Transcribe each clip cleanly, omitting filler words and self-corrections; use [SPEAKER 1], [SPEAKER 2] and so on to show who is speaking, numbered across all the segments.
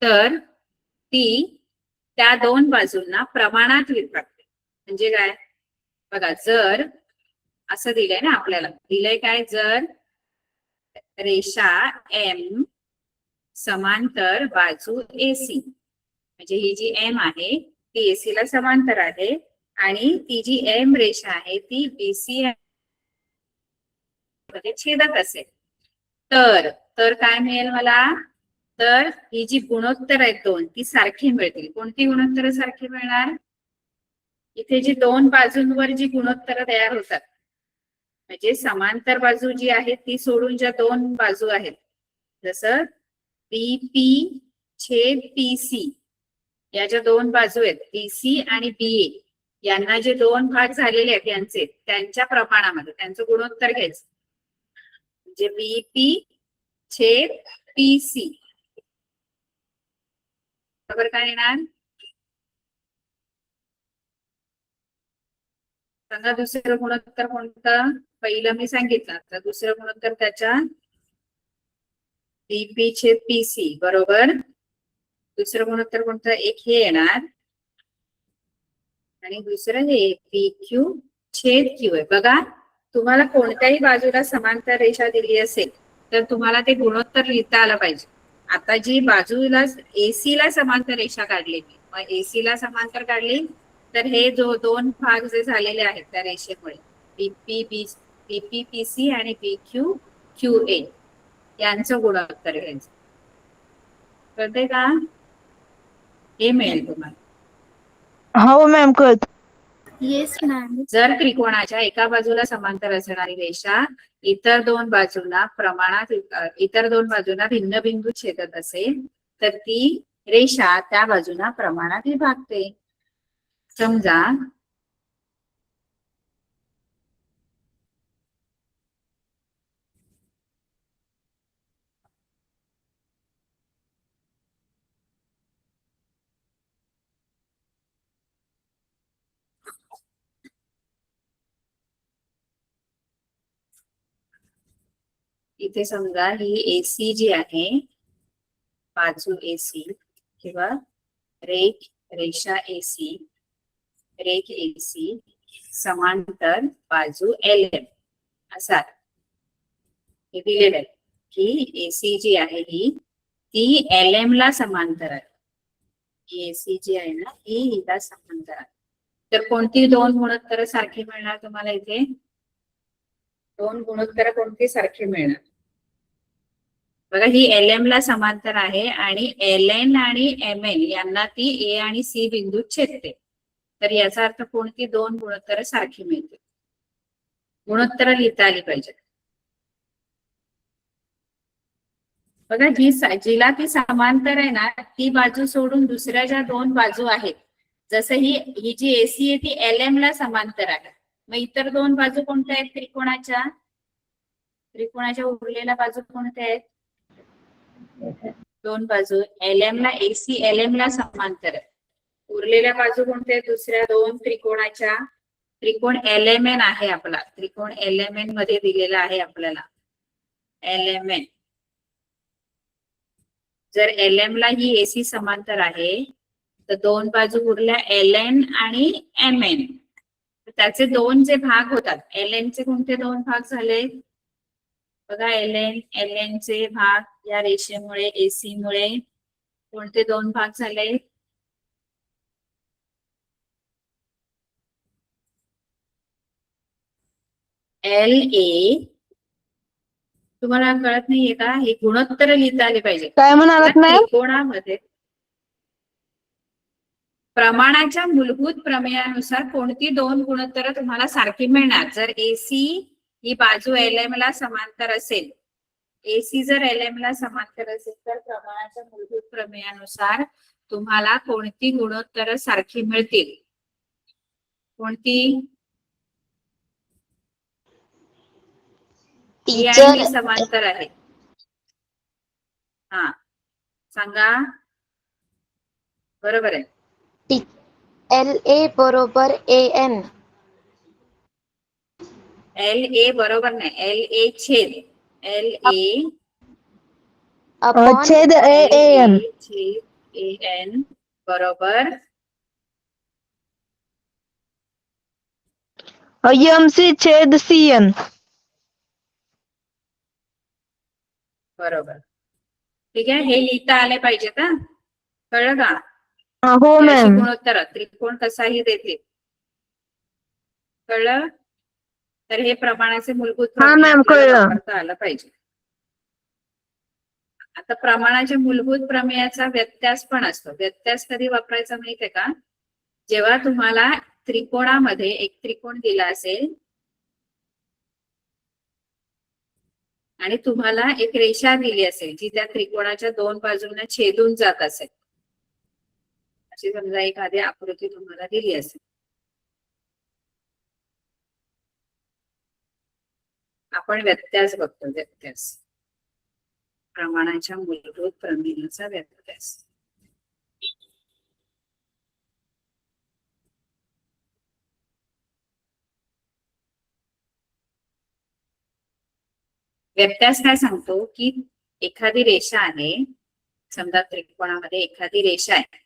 [SPEAKER 1] तर ती त्या दोन बाजूंना प्रमाणात विभागते. म्हणजे काय बघा, जर असं दिलंय ना आपल्याला, दिलंय काय, जर रेषा एम समांतर बाजू एसी, म्हणजे ही जी एम आहे ती एसी ला समांतर आहे आणि ती जी एम रेषा आहे ती बीसी मध्ये छेदत असेल, तर काय मिळेल मला, तर ही जी गुणोत्तर आहेत दोन ती सारखी मिळतील. कोणती गुणोत्तर सारखी मिळणार, इथे जी दोन बाजूंवर जी गुणोत्तर तयार होतात, म्हणजे समांतर बाजू जी आहे ती सोडून ज्या दोन बाजू आहेत, जसं बीपी छेद पीसी, या ज्या दोन बाजू आहेत बीसी आणि बीए, यांना जे दोन भाग झालेले आहेत यांचे, त्यांच्या प्रमाणामध्ये त्यांचं गुणोत्तर घ्यायचं. म्हणजे बीपी छेद पीसी बरोबर काय येणार, सांगा. दुसरं गुणोत्तर कोणतं, पहिलं मी सांगितलं, तर दुसरं गुणोत्तर त्याच्या बीपी छेद पीसी बरोबर. दुसरं गुणोत्तर कोणतं, एक हे येणार आणि दुसरं हे पीक्यू छेद क्यू आहे. बघा, तुम्हाला कोणत्याही बाजूला समांतर रेषा दिली असेल तर तुम्हाला ते गुणोत्तर लिहिता आलं पाहिजे. आता जी बाजूला एसी ला समांतर रेषा काढली, मग एसी ला समांतर काढली तर हे जो दोन भाग जे झालेले आहेत त्या रेषेमुळे बीपी पीसी आणि बीक्यू क्यू ए यांचं गुणोत्तर घ्यायचं. कळते का, हे मिळेल तुम्हाला.
[SPEAKER 2] हो मॅम कळत.
[SPEAKER 3] Yes ma'am.
[SPEAKER 1] जर त्रिकोणाच्या एका बाजूला समांतर असणारी रेषा इतर दोन बाजूंना भिन्न बिंदू छेदत असेल तर ती रेषा त्या बाजूंना प्रमाणात विभागते. समजा इथे समजा ही एसी जी आहे, बाजू एसी किंवा रेषा एसी, रेख एसी समांतर बाजू एल एम असा हे दिलेलं आहे की एसी जी आहे ही ती एल एम ला समांतर आहे. एसी जी आहे ना ही हिला समांतर आहे. तर कोणती दोन गुणोत्तर सारखी मिळणार तुम्हाला, इथे दोन गुणोत्तर कोणती सारखी मिळणार बघा, ही एल एम ला समांतर आहे आणि एल एन आणि एम एन यांना ती ए आणि सी बिंदूत छेदते. तर याचा अर्थ कोणती दोन गुणोत्तर सारखी मिळते, गुणोत्तर लिहिता आली पाहिजे. बघा, जिला ती समांतर आहे ना ती बाजू सोडून दुसऱ्या ज्या दोन बाजू आहेत, जसं ही जी एसी आहे ती एल एम ला समांतर आहे, मग इतर दोन बाजू कोणत्या आहेत, त्रिकोणाच्या उरलेल्या बाजू कोणत्या आहेत, दोन बाजू एल एम ला, एसी एल एम ला समांतर आहे. उरलेल्या बाजू कोणत्या आहेत, दुसऱ्या दोन त्रिकोणाच्या, त्रिकोण एल एम एन आहे आपला, त्रिकोण एल एम एन मध्ये दिलेला आहे आपल्याला एल एम एन. जर एल एम ला ही एसी समांतर आहे तर दोन बाजू उरल्या एल एन आणि एम एन, त्याचे दोन जे भाग होतात, एल एन चे कोणते दोन भाग झाले बघा, एल एन चे भाग या रेषेमुळे एसी मुळे कोणते दोन भाग झाले, एल ए. तुम्हाला कळत नाहीये का, हे गुणोत्तर लिहिता आले पाहिजे.
[SPEAKER 2] काय म्हणालात मॅम,
[SPEAKER 1] त्रिकोणामध्ये प्रमाणाच्या मूलभूत प्रमेयानुसार कोणती दोन गुणोत्तर तुम्हाला सारखी मिळणार, जर एसी ही बाजू एल एम ला समांतर असेल, एसी जर एल एम ला समांतर असेल तर प्रमाणाच्या मूलभूत प्रमेयानुसार तुम्हाला कोणती गुणोत्तर सारखी मिळतील, कोणती, समांतर आहे. हा सांगा, बरोबर आहे.
[SPEAKER 3] एल ए बरोबर ए एन,
[SPEAKER 1] एल ए बरोबर नाही, एल ए छेद एल ए
[SPEAKER 2] छेद ए एन,
[SPEAKER 1] AN बरोबर
[SPEAKER 3] MC छेद CN.
[SPEAKER 1] बरोबर. ठीक आहे, हे लिहिता आले पाहिजेत हा. कळलं का?
[SPEAKER 3] हो
[SPEAKER 1] हे अशी
[SPEAKER 3] मॅम.
[SPEAKER 1] गुणोत्तर त्रिकोण कसाही देते. कळलं? तर हे प्रमाणाचे मूलभूत
[SPEAKER 3] हा
[SPEAKER 1] प्रमेय
[SPEAKER 3] मॅम,
[SPEAKER 1] आपल्याला
[SPEAKER 3] कळलं.
[SPEAKER 1] वापरता आलं पाहिजे. आता प्रमाणाच्या मूलभूत प्रमेयाचा व्यत्यास पण असतो. व्यत्यास कधी वापरायचा माहितीये का? जेव्हा तुम्हाला त्रिकोणामध्ये एक त्रिकोण दिला असेल आणि तुम्हाला एक रेषा दिली असेल जी त्या त्रिकोणाच्या दोन बाजूंना छेदून जात असेल, अशी समजा एखादी आकृती तुम्हाला दिली असेल, आपण व्यत्यास बघतो. व्यत्यास प्रमाणाच्या मूलभूत प्रमेयाचा व्यत्यास. व्यत्यास काय सांगतो की एखादी रेषा आहे, समजा त्रिकोणामध्ये एखादी रेषा आहे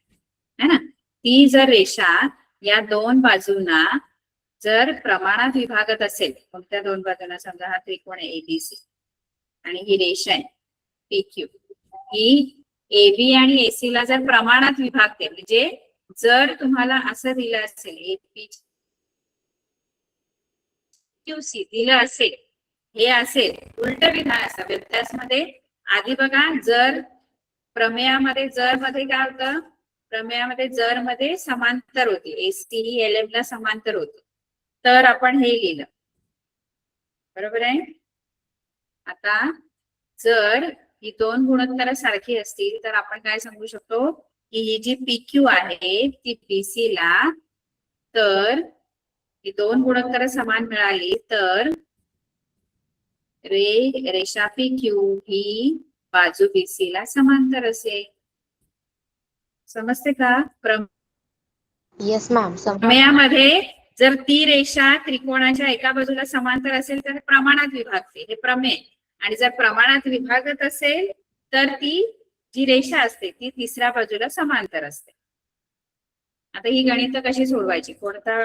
[SPEAKER 1] है ना, ती जर रेषा या दोन बाजूंना जर प्रमाणात विभागत असेल, कोणत्या दोन बाजूंना, समजा हा त्रिकोण आहे ABC आणि ही रेषा आहे PQ, ही AB आणि AC ला जर प्रमाणात विभागते, म्हणजे जर तुम्हाला असं दिलं असेल APQC दिलं असेल, हे असेल उलट विधान असतं व्यत्यासमध्ये. आधी बघा, जर प्रमेयामध्ये जर मध्ये काय होतं, प्रमेयामध्ये जर मध्ये समांतर होती, AC ही LM ला समांतर होती, तर आपण हे लिहिलं. बरोबर आहे. आता जर ही दोन गुणोत्तर सारखी असतील तर आपण काय सांगू शकतो की ही जी PQ आहे ती BC ला, तर ही दोन गुणोत्तर समान मिळाली तर रेषा PQ ही बाजू BC ला समांतर असेल. समजते का?
[SPEAKER 3] Yes ma'am.
[SPEAKER 1] प्रमेयामध्ये जर ती रेषा त्रिकोणाच्या एका बाजूला समांतर असेल तर प्रमाणात विभागते, हे प्रमेय. आणि जर प्रमाणात विभागत असेल तर ती जी रेषा असते ती तिसऱ्या बाजूला समांतर असते. आता ही गणित कशी सोडवायची? कोणता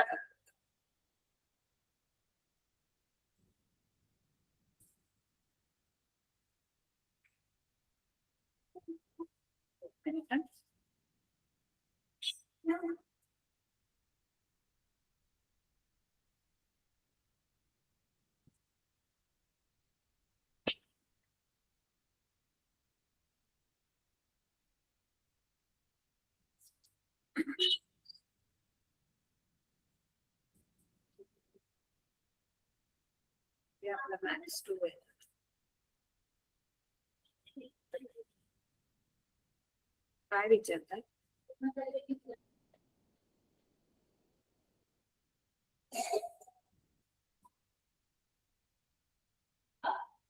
[SPEAKER 1] आपला -2 आहे. काय विचारतात?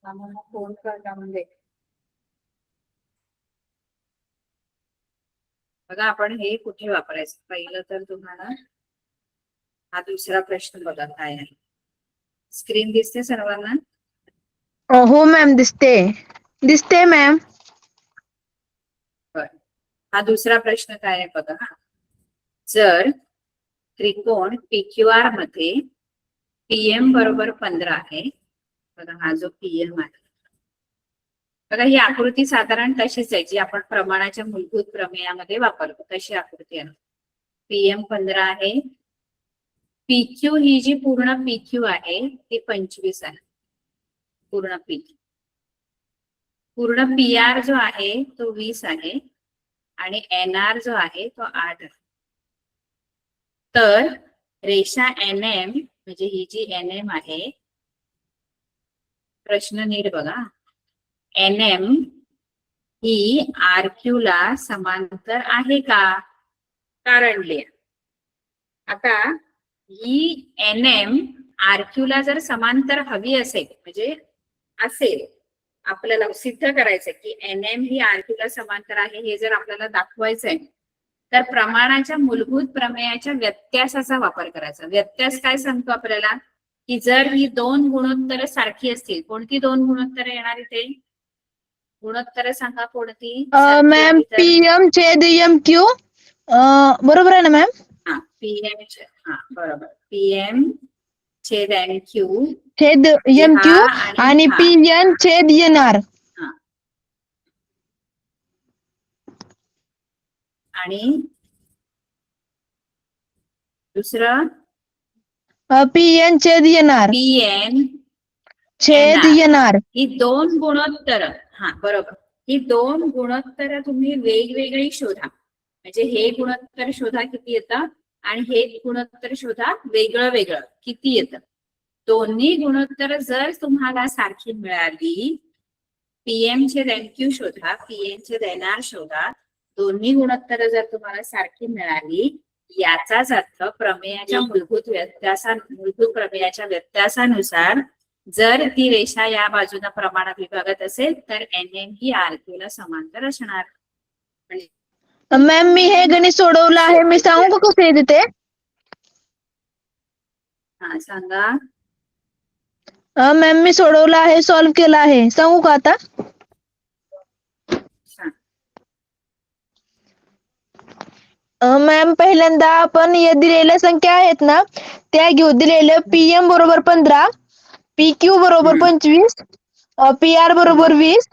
[SPEAKER 1] आम्हाला फोन करता म्हणजे बघा, आपण हे कुठे वापरायचं? पहिलं तर तुम्हाला हा दुसरा प्रश्न बघा काय आहे. स्क्रीन दिसते सर्वांना?
[SPEAKER 3] हो मॅम, दिसते मॅम.
[SPEAKER 1] हा दुसरा प्रश्न काय आहे बघा. जर त्रिकोण PQR मध्ये PM बरोबर 15 आहे, बघा हा जो PM आहे, बघा ही आकृती साधारण तशीच आहे जी आपण प्रमाणाच्या मूलभूत प्रमेयामध्ये वापरतो, तशी आकृती आहे. PM 15 आहे. PQ ही जी पूर्ण PQ आहे ती 25 आहे. पूर्ण PQ. पूर्ण PR जो आहे तो 20 आहे आणि NR जो आहे तो 8 आहे. तर रेषा NM, म्हणजे ही जी NM आहे, प्रश्न नीट बघा, NM ही RQ ला समांतर आहे का? कारण लिहा. आता ही NM RQ ला जर समांतर हवी असेल, म्हणजे असेल, आपल्याला सिद्ध करायचं की NM ही RQ ला समांतर आहे, हे जर आपल्याला दाखवायचंय तर प्रमाणाच्या मूलभूत प्रमेयाच्या व्यत्यासाचा वापर करायचा. व्यत्यास काय सांगतो आपल्याला की जर ही दोन गुणोत्तर सारखी असतील, कोणती दोन गुणोत्तर येणार इथे? गुणोत्तर सांगा कोणती
[SPEAKER 2] मॅम PM छेद MQ बरोबर आहे ना मॅम?
[SPEAKER 1] हा पीएम हा बरोबर पीएम छेद MQ
[SPEAKER 2] छेद MQ आणि PN छेद NR.
[SPEAKER 1] आणि दुसरं
[SPEAKER 2] PN छेद NR.
[SPEAKER 1] पीएन
[SPEAKER 2] छेद NR.
[SPEAKER 1] ही दोन गुणोत्तर हा बरोबर ही दोन गुणोत्तर तुम्ही वेगवेगळी शोधा म्हणजे हे गुणोत्तर शोधा किती येतं आणि हे गुणोत्तर शोधा वेगळं वेगळं किती येतं. दोन्ही गुणोत्तर जर तुम्हाला सारखी मिळाली पीएम छेद MQ शोधा पीएन छेद NR शोधा दोन्ही गुणोत्तर जर तुम्हाला सारखी मिळाली याचाच अर्थ प्रमेयाच्या मूलभूत प्रमेयाच्या व्यत्यासानुसार जर ती रेषा या बाजूने प्रमाण विभागात असेल तर NN ही RQ ला समांतर असणार.
[SPEAKER 2] मॅम मी हे गणित सोडवलं आहे मी सांगू का कसं येते ते?
[SPEAKER 1] हा सांगा.
[SPEAKER 2] मॅम मी सोडवलं आहे सॉल्व्ह केलं आहे सांगू का आता? मॅम पहिल्यांदा आपण या दिलेल्या संख्या आहेत ना त्या घेऊ. दिलेलं PM बरोबर 15, PQ बरोबर 25, PR बरोबर 20,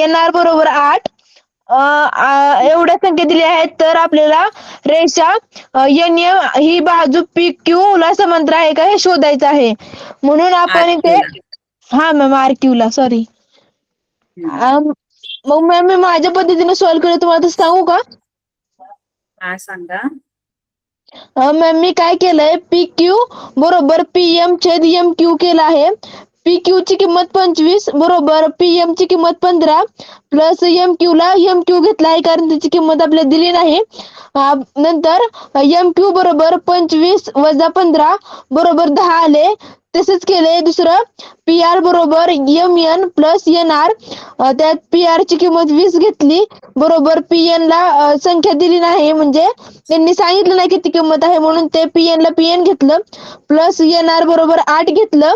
[SPEAKER 2] NR बरोबर 8 एवढ्या संख्या दिल्या आहेत. तर आपल्याला रेषा NM ही बाजू PQ ला समांतर आहे का हे शोधायचं आहे. म्हणून आपण इथे हा मॅम RQ ला सॉरी. मग मॅम मी माझ्या पद्धतीने सॉल्व्ह केलं तुम्हाला तसं सांगू का?
[SPEAKER 1] हा सांगा.
[SPEAKER 2] मॅम मी काय केलंय PQ बरोबर PM छेद MQ केलं आहे. PQ ची किंमत 25 बरोबर PM ची किंमत 15 प्लस MQ ला MQ घेतला आहे कारण त्याची किंमत आपल्याला दिली नाही. नंतर MQ बरोबर 25 वजा 15 बरोबर 10 आले. तसेच केले. दुसरं PR बरोबर MN प्लस NR त्यात PR ची किंमत 20 घेतली बरोबर PN ला संख्या दिली नाही म्हणजे त्यांनी सांगितलं नाही किती किंमत आहे म्हणून ते PN ला PN घेतलं प्लस NR बरोबर 8 घेतलं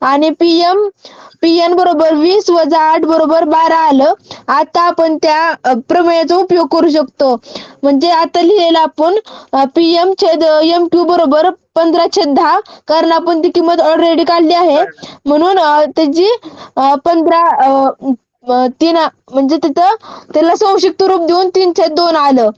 [SPEAKER 2] आणि PN बरोबर 20 वजा 8 बरोबर 12 आलं. आता आपण त्या प्रमेयाचा उपयोग करू शकतो म्हणजे आता लिहिलेलं आपण PM छेद MQ बरोबर 15/10 कारण आपण ती किंमत ऑलरेडी काढली आहे म्हणून त्याची 3 म्हणजे तिथं त्याला संक्षिप्त रूप देऊन 3/2 आलं.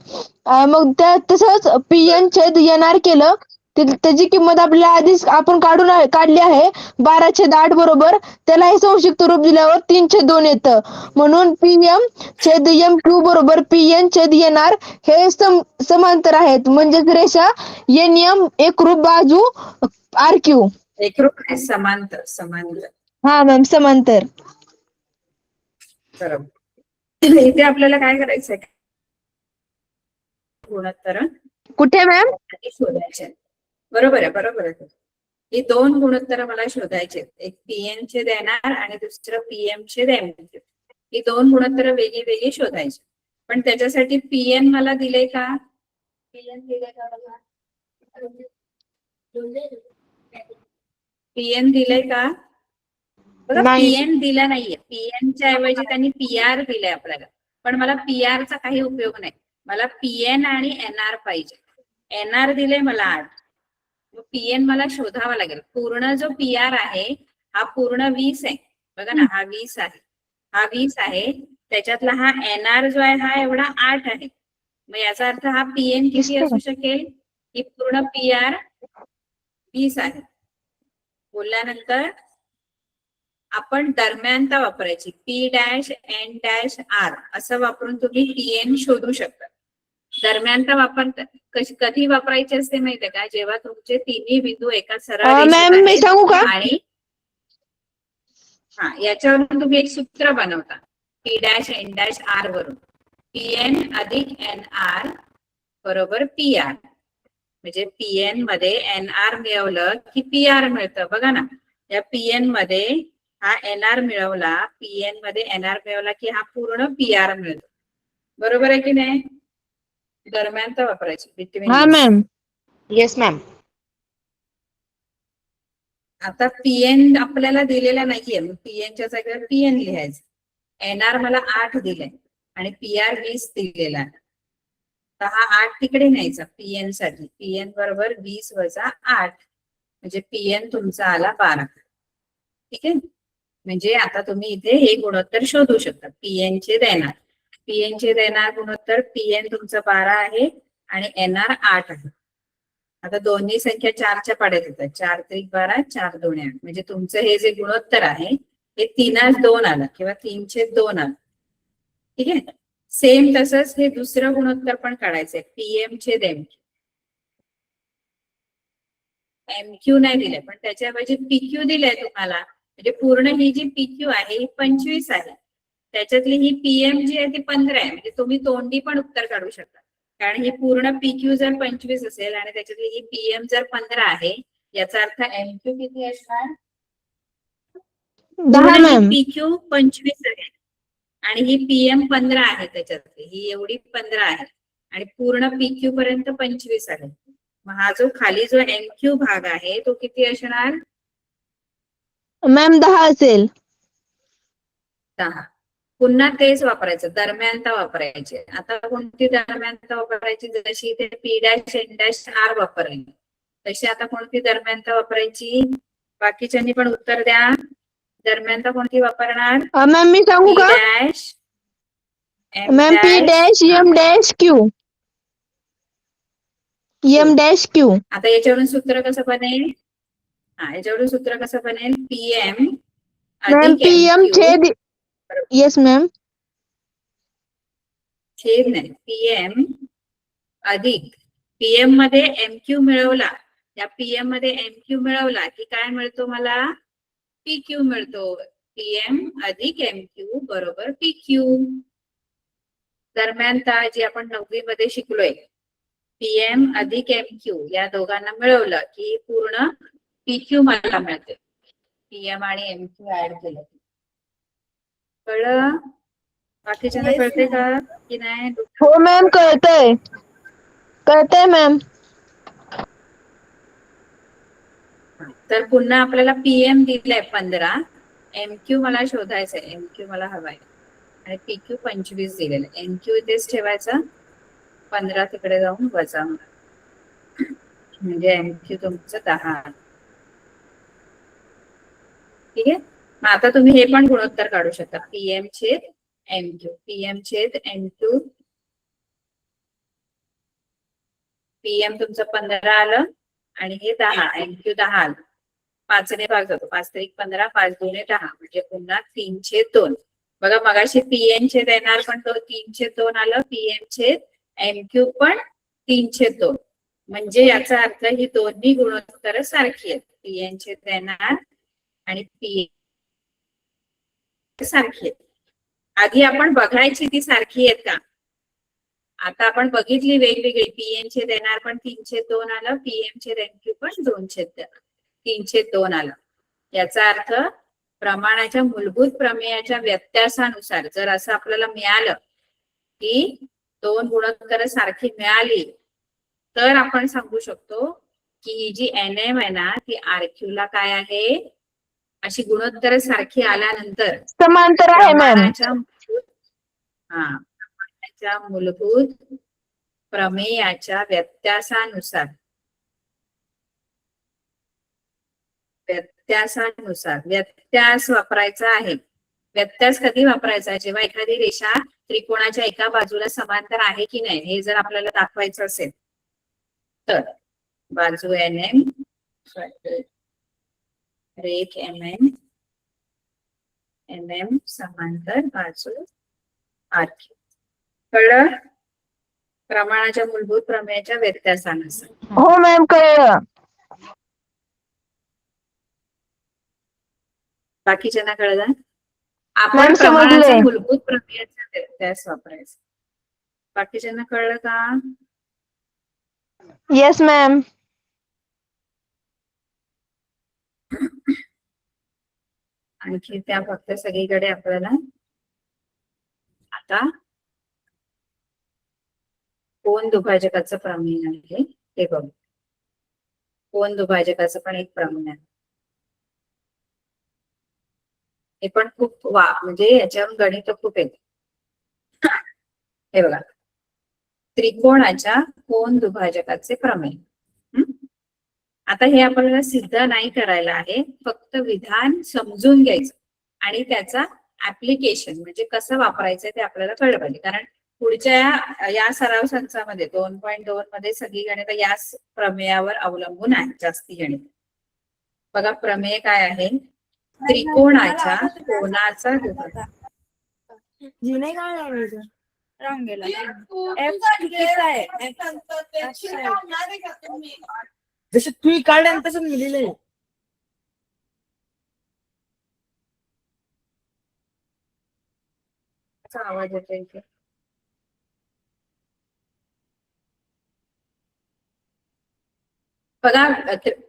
[SPEAKER 2] मग त्या तसंच PN छेद NR केलं त्याची किंमत आपल्याला आधीच आपण काढली आहे 12/8 बरोबर त्याला हे संक्षिप्त रूप दिल्यावर 3/2 येतं. म्हणून PM छेद MQ बरोबर PN छेद NR हे समांतर आहेत म्हणजेच रेषा NM एकरूप बाजू RQ.
[SPEAKER 1] एकरूप समांतर समांतर.
[SPEAKER 2] हा मॅम समांतर.
[SPEAKER 1] बरोबर. इथे आपल्याला काय करायचंय गुणोत्तर
[SPEAKER 2] कुठे मॅम?
[SPEAKER 1] शोधायचे. बरोबर आहे बरोबर आहे. ही दोन गुणोत्तर मला शोधायचे एक PN छेद NR आणि दुसरं PM छेद MQ. ही दोन गुणोत्तर वेगळी वेगळी शोधायची पण त्याच्यासाठी PN मला दिले का? PN दिले का मला? PN दिले का? बघा PN दिला नाहीये. PN च्या ऐवजी त्यांनी PR दिलंय आपल्याला पण मला PR चा काही उपयोग नाही. मला PN आणि NR पाहिजे. NR दिले मला 8 मग PN मला शोधावा लागेल. पूर्ण जो PR आहे हा पूर्ण 20 आहे बघा ना हा 20 आहे हा 20 आहे त्याच्यातला हा NR जो आहे हा एवढा 8 आहे. मग याचा अर्थ हा PN किती असू शकेल ही पूर्ण PR 20 आहे. बोलल्यानंतर आपण दरम्यानता वापरायची P'N'R असं वापरून तुम्ही PN शोधू शकता. दरम्यानता वापरता कधी वापरायची असते माहितीये का जेव्हा तुमचे तिन्ही बिंदू एका सरळ रेषेत आहेत आणि याच्यावरून तुम्ही एक सूत्र बनवता P'N'R वरून PN अधिक NR बरोबर PR म्हणजे PN मध्ये NR मिळवलं की PR मिळतं बघा ना. या PN मध्ये हा NR मिळवला PN मध्ये NR मिळवला की हा पूर्ण PR मिळतो. बरोबर आहे की नाही? दरम्यानता वापरायची बिटवीन.
[SPEAKER 2] हा मॅम.
[SPEAKER 3] Yes ma'am.
[SPEAKER 1] आता PN आपल्याला दिलेला नाहीये मग PN च्या जागेवर PN लिहायचं. एनआर मला 8 दिलंय आणि पीआर 20 दिलेला आहे. तर हा 8 तिकडे न्यायचा पीएन साठी. पीएन बरोबर 20 वजा 8 म्हणजे पीएन तुमचा आला 12. ठीक आहे. म्हणजे आता तुम्ही इथे हे गुणोत्तर शोधू शकता. पीएन चे देणार, पीएन चे देणार गुणोत्तर पीएन तुमचं 12 आहे आणि एनआर 8 आहे. आता दोन्ही संख्या 4च्या पाड्यात येतात. 4 त्रिक 12, 4 2 8. म्हणजे तुमचं हे जे गुणोत्तर आहे हे 3:2 आलं किंवा 3/2 आलं. ठीक आहे. सेम तसंच हे दुसरं गुणोत्तर पण काढायचंय. पीएम छेद एमक्यू. एमक्यू नाही दिलंय पण त्याच्याऐवजी पीक्यू दिलंय तुम्हाला. म्हणजे पूर्ण ही जी पीक्यू आहे ही 25 आहे. त्याच्यातली ही पीएम जी आहे ती 15 आहे. म्हणजे तुम्ही तोंडी पण उत्तर काढू शकता. कारण ही पूर्ण पीक्यू जर 25 असेल आणि त्याच्यातली ही पीएम जर 15 आहे, याचा अर्थ एमक्यू किती असणार?
[SPEAKER 2] 10
[SPEAKER 1] पूर्ण ही
[SPEAKER 2] मॅम.
[SPEAKER 1] पीक्यू 25 आहे आणि ही पीएम 15 आहे. त्याच्यातली ही एवढी 15 आहे आणि पूर्ण पीक्यू पर्यंत 25 आहे. मग हा जो खाली जो एमक्यू भाग आहे तो किती असणार?
[SPEAKER 2] मॅम 10 असेल.
[SPEAKER 1] 10. पुन्हा तेच वापरायचं, दरम्यानता वापरायची. आता कोणती दरम्यानता वापरायची? जशी इथे P dash N dash R वापरली तशी आता कोणती दरम्यानता वापरायची? बाकीच्यांनी पण उत्तर द्या. दरम्यानता कोणती वापरणार?
[SPEAKER 2] मॅम मी सांगू
[SPEAKER 1] पी
[SPEAKER 2] का?
[SPEAKER 1] Dash M
[SPEAKER 2] ma'am P dash M dash Q. M dash Q.
[SPEAKER 1] आता याच्यावरून सूत्र कसं बनेल? याच्यावरून सूत्र कसं बनेल? पीएम
[SPEAKER 2] मॅम
[SPEAKER 1] अधिक
[SPEAKER 2] पीएम
[SPEAKER 1] एमक्यू.
[SPEAKER 2] छेद. Yes ma'am.
[SPEAKER 1] छेद नाही, पीएम अधिक पीएम मध्ये एमक्यू मिळवला. या पीएम मध्ये एमक्यू मिळवला की काय मिळतो मला? पीक्यू मिळतो. पीएम अधिक एमक्यू बरोबर पीक्यू. दरम्यानता जी आपण 9वी मध्ये शिकलोय, पीएम अधिक एमक्यू या दोघांना मिळवलं की पूर्ण पीक्यू मला मिळते. पीएम आणि एमक्यू ऍड केलं. कळलं? बाकीच्यांना कळते का की नाही?
[SPEAKER 2] हो मॅम कळतंय. कळतंय मॅम.
[SPEAKER 1] तर पुन्हा आपल्याला पीएम दिलंय 15, एमक्यू मला शोधायचंय. एमक्यू मला हवाय आणि पीक्यू 25 दिलेलं. एमक्यू इथेच ठेवायचा, 15 तिकडे जाऊन वजा होणार. म्हणजे एमक्यू तुमचं 10. ठीक आहे. मग आता तुम्ही हे पण गुणोत्तर काढू शकता. पीएम छेद एमक्यू. पीएम छेद एमक्यू. पीएम तुमचं 15 आलं आणि हे 10, एमक्यू 10 आलं. 5 ने भाग जातो. 5 त्रिक 15, 5 2 10 म्हणजे पुन्हा 3/2. बघा मगाशी पीएम छेद एनआर पण तो 3/2 आलं. पीएम छेद एमक्यू पण 3/2. म्हणजे याचा अर्थ ही दोन्ही गुणोत्तर सारखी आहेत. पीएम छेद एनआर आणि पी सारखी आहेत. आधी आपण बघायची ती सारखी आहेत का. आता आपण बघितली वेगवेगळी. पीएम छेद एनआर पण 3/2 आलं. पीएम छेद एमक्यू पण 3/2 आलं. याचा अर्थ प्रमाणाच्या मूलभूत प्रमेयाच्या व्यत्यासानुसार जर असं आपल्याला मिळालं की दोन गुणोत्तर सारखी मिळाली तर आपण सांगू शकतो की ही जी एनएम आहे ना ती आरक्यू ला काय आहे. अशी गुणोत्तर सारखी आल्यानंतर
[SPEAKER 2] समांतर आहे मॅम.
[SPEAKER 1] प्रमाणाच्या मूलभूत प्रमेयाच्या व्यत्यासानुसार व्यत्यास वापरायचा आहे. व्यत्यास कधी वापरायचा? जेव्हा एखादी रेषा त्रिकोणाच्या एका बाजूला समांतर आहे की नाही हे जर आपल्याला दाखवायचं असेल तर बाजू एन एम रेख एम एन एन एम समांतर बाजू आरक्यू. कळलं? प्रमाणाच्या मूलभूत प्रमेयाच्या व्यत्यासानुसार.
[SPEAKER 2] हो मॅम कळलं.
[SPEAKER 1] बाकीच्यांना कळलं? आपण
[SPEAKER 2] मॅम
[SPEAKER 1] प्रमाणाचा
[SPEAKER 2] समजले.
[SPEAKER 1] मूलभूत प्रमेयाचा व्यत्यास वापरायचा. बाकीच्यांना कळलं का?
[SPEAKER 2] Yes ma'am.
[SPEAKER 1] आणखी त्या फक्त सगळीकडे आपल्याला आता कोन दुभाजकाचं प्रमेय आहे ते बघू. कोन दुभाजकाचं पण एक प्रमेय आहे. हे पण खूप म्हणजे याच्यावर गणित खूप येते. हे बघा, त्रिकोणाच्या कोन दुभाजकाचे प्रमेय. आता हे आपल्याला सिद्ध नाही करायला आहे, फक्त विधान समजून घ्यायचं आणि त्याचा ऍप्लिकेशन म्हणजे कसं वापरायचं ते आपल्याला कळलं पाहिजे. कारण पुढच्या या सराव संचामध्ये 2.2 मध्ये सगळी गणित याच प्रमेयावर अवलंबून आहे, जास्ती गणित. बघा प्रमेय काय आहे, त्रिकोणाच्या कोनाचा दुभाजक.
[SPEAKER 4] जसे तू काढले तसं मी लिहिलंय.
[SPEAKER 1] आवाज येतो इथे. बघा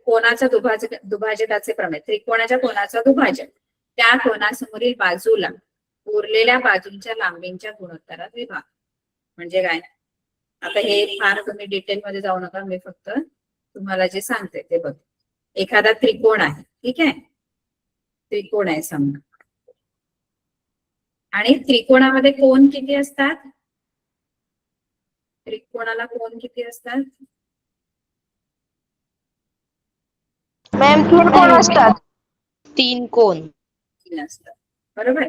[SPEAKER 1] कोनाचा दुभाजकाचे प्रमेय, त्रिकोणाच्या कोनाचा दुभाजक त्या कोनासमोरील बाजूला उरलेल्या बाजूंच्या लांबींच्या गुणोत्तरात विभाग. म्हणजे काय, आता हे फार तुम्ही डिटेल मध्ये जाऊ नका, मी फक्त तुम्हाला जे सांगते ते बघ. एखादा त्रिकोण आहे, ठीक आहे, त्रिकोण आहे समजा, आणि त्रिकोणामध्ये कोन किती असतात, त्रिकोणाला कोन किती असतात?
[SPEAKER 2] मॅम 3 कोण असतात?
[SPEAKER 3] 3 कोण.
[SPEAKER 1] 3 असतात, बरोबर.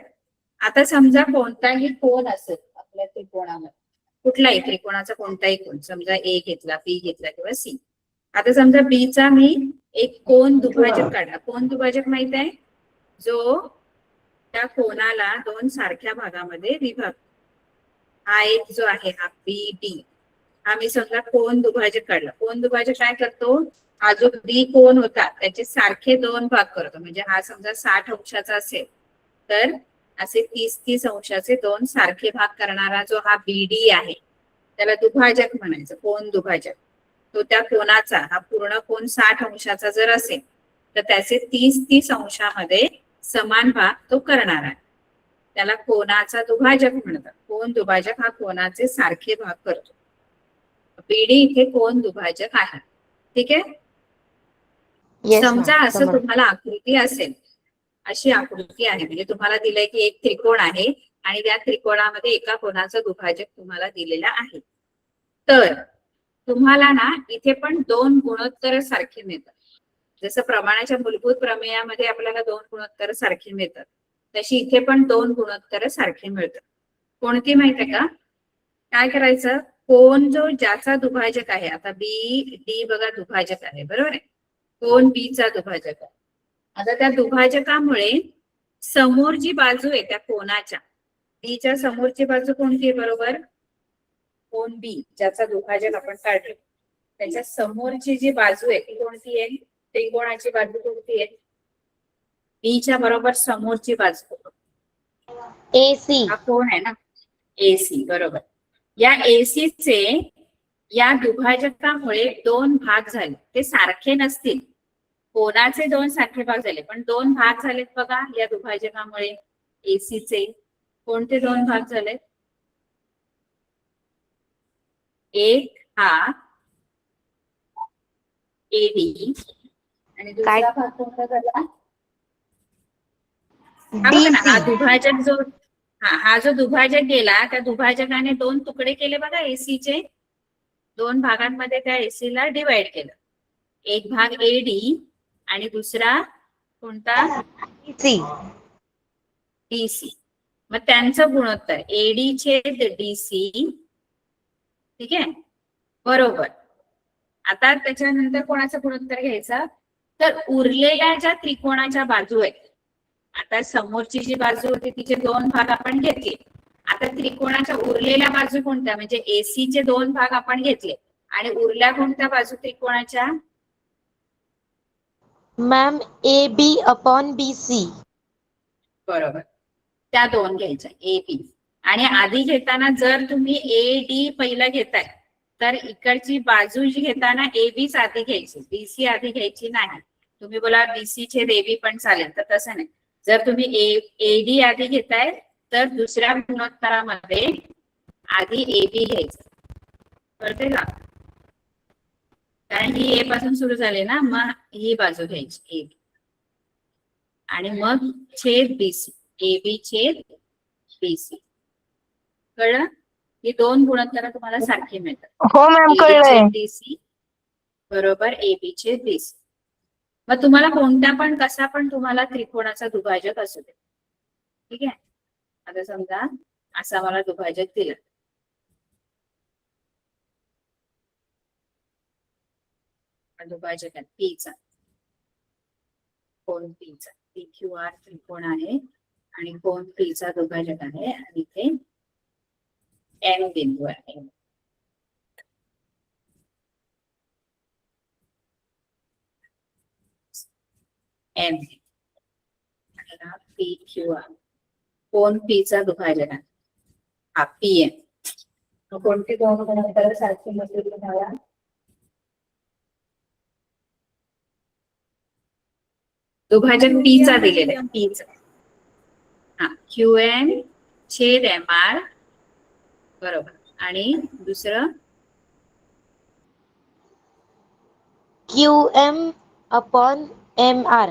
[SPEAKER 1] आता समजा कोणताही कोन असेल आपल्या त्रिकोणामध्ये, कुठलाही त्रिकोणाचा कोणताही कोन, समजा ए घेतला, बी घेतला किंवा सी. आता समजा बी चा मी एक कोन दुभाजक काढला. कोन दुभाजक माहित आहे, जो त्या कोनाला 2 सारख्या भागामध्ये विभाग. हा एक जो आहे हा बी डी, हा मी समजा कोन दुभाजक काढला. कोन दुभाजक काय करतो, हा जो बी कोन होता त्याचे सारखे 2 भाग करतो. म्हणजे हा समजा 60 अंशाचा असेल तर असे 30-30 अंशाचे 2 सारखे भाग करणारा जो हा बीडी आहे त्याला दुभाजक म्हणायचं, कोन दुभाजक. तो त्या कोनाचा, हा पूर्ण कोन 60 अंशाचा जर असेल तर त्याचे 30-30 अंशामध्ये समान भाग तो करणार आहे, त्याला कोनाचा दुभाजक म्हणतात. कोन दुभाजक हा कोनाचे सारखे भाग करतो. बीडी इथे कोन दुभाजक आहे, ठीक आहे. समजा असं तुम्हाला आकृती असेल, अशी आकृती आहे, म्हणजे तुम्हाला दिलंय की एक त्रिकोण आहे आणि त्या त्रिकोणामध्ये एका कोनाचा दुभाजक तुम्हाला दिलेला आहे. तर तुम्हाला ना इथे पण 2 गुणोत्तर सारखे मिळतात. जसं प्रमाणाच्या मूलभूत प्रमेयामध्ये आपल्याला 2 गुणोत्तर सारखे मिळतात, तशी इथे पण 2 गुणोत्तर सारखे मिळतात. कोणती माहिती आहे का, काय करायचं, कोन जो ज्याचा दुभाजक आहे, आता बी डी बघा दुभाजक आहे, बरोबर आहे, कोन बी चा दुभाजक आहे. आता त्या दुभाजकामुळे समोर जी बाजू आहे त्या कोनाच्या, बी च्या समोरची बाजू कोणती आहे, बरोबर, कोन बी ज्याचा दुभाजक आपण काढलो त्याच्या समोरची जी बाजू आहे ती कोणती आहे, त्रिकोणाची बाजू कोणती आहे, बी च्या बरोबर समोरची बाजू
[SPEAKER 3] AC.
[SPEAKER 1] हा कोण आहे ना, एसी, बरोबर. या एसी चे या दुभाजकामुळे 2 भाग झाले, ते सारखे नसतील, कोनाचे 2 सारखे भाग झाले पण 2 भाग झालेत बघा या दुभाजकामुळे. एसी चे कोणते 2 भाग झाले, एक हा एडी आणि दुसरा भाग कोणता झाला, हा बघा ना, हा दुभाजक जो, हा जो दुभाजक गेला त्या दुभाजकाने 2 तुकडे केले बघा एसीचे, 2 भागांमध्ये त्या एसीला डिवाइड केलं. एक भाग एडी आणि दुसरा कोणता, डीसी. मग त्यांचं गुणोत्तर एडी छेद डीसी, ठीक आहे, बरोबर. आता त्याच्यानंतर कोणाचा गुणोत्तर घ्यायचा, तर उरलेल्या ज्या त्रिकोणाच्या बाजू आहेत, आता समोरची जी बाजू होती तिचे 2 भाग आपण घेतले. आता त्रिकोणाच्या उरलेल्या बाजू कोणत्या, म्हणजे एसी चे 2 भाग आपण घेतले आणि उरल्या कोणत्या बाजू त्रिकोणाच्या,
[SPEAKER 3] मॅम AB अपॉन BC.
[SPEAKER 1] बरोबर, त्या 2 घ्यायच्या ए बी. आणि आधी घेताना जर तुम्ही ए डी पहिला घेताय तर इकडची बाजू जी घेताना ए बी आधी घ्यायची, बीसी आधी घ्यायची नाही. तुम्ही बोला बीसी छेद ए बी पण चालेल, तर तसं नाही. जर तुम्ही ए डी आधी घेताय तर दुसऱ्या गुणोत्तरामध्ये आधी ए बी घ्यायचं, कळते का, कारण ही ए पासून सुरू झाली ना, मग ही बाजू घ्यायची ए बी. आणि मग छेद बीसी, AB छेद BC. कळलं? ही दोन गुणोत्तर तुम्हाला सारखी मिळतात.
[SPEAKER 2] हो मॅम
[SPEAKER 1] AB
[SPEAKER 2] कळलंय.
[SPEAKER 1] छेद BC बरोबर AB छेद BC. मग तुम्हाला कोणत्या पण कसा पण तुम्हाला त्रिकोणाचा दुभाजक असू दे. ठीक आहे. आता समजा असा मला दुभाजक दिला. दुभाजक आहे P चा, कोण P चा, PQR त्रिकोण आहे आणि कोण P चा दुभाजक आहे आणि इथे M बिंदू आहे. M PQR कोण P चा दुभाजक आहे हा PM. कोणती दोन गुणोत्तर सारखी नसतील तुम्हाला? दुभाजक P चा दिलेला आहे, P चा. हा QM छेद MR बरोबर. आणि दुसरं
[SPEAKER 3] QM अपॉन MR.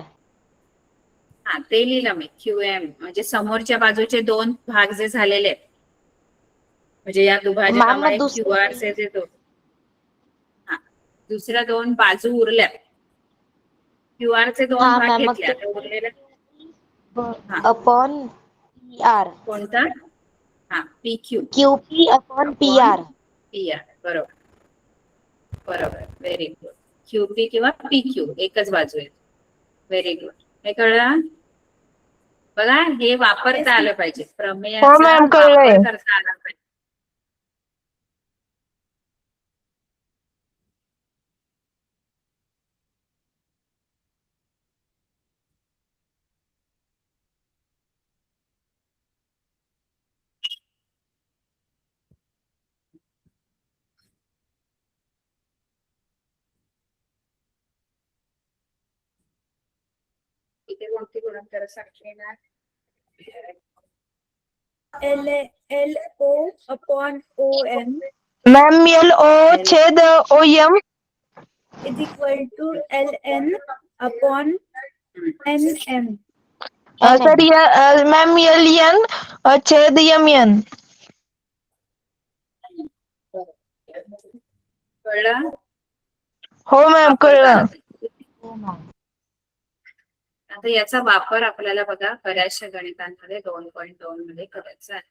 [SPEAKER 1] हा ते लिहिलं मी QM म्हणजे समोरच्या बाजूचे दोन भाग जे झालेले आहेत म्हणजे या दुभाजकामुळे
[SPEAKER 3] मॅम, दुसरं-
[SPEAKER 1] QR चे जे दोन हा दुसऱ्या दोन बाजू उरल्या QR चे दोन
[SPEAKER 3] हा,
[SPEAKER 1] भाग
[SPEAKER 3] मॅम, मग
[SPEAKER 1] घेतले
[SPEAKER 3] ते-
[SPEAKER 1] आता उरलेले हा.
[SPEAKER 3] Upon PR.
[SPEAKER 1] कोणता? हा PQ
[SPEAKER 3] QP upon PR.
[SPEAKER 1] PR बरोबर बरोबर. Very good. QP किंवा PQ एकच बाजू आहे. Very good. हे कळलं? बघा हे वापरता आलं पाहिजे, प्रमेयाचा
[SPEAKER 2] हो मॅम, कळलंय.
[SPEAKER 1] वापर करता आला पाहिजे. इथे कोणती गुणोत्तर सारखी येणार?
[SPEAKER 5] LO upon OM
[SPEAKER 2] ma'am LO छेद OM
[SPEAKER 5] is equal to LN upon NM.
[SPEAKER 2] Sir ma'am LN छेद MN.
[SPEAKER 1] कळलं?
[SPEAKER 2] हो मॅम
[SPEAKER 1] वापरता
[SPEAKER 2] कळलं.
[SPEAKER 1] आला पाहिजे. आता याचा वापर आपल्याला बघा बऱ्याचशा गणितांमध्ये 2.2 मध्ये करायचा आहे.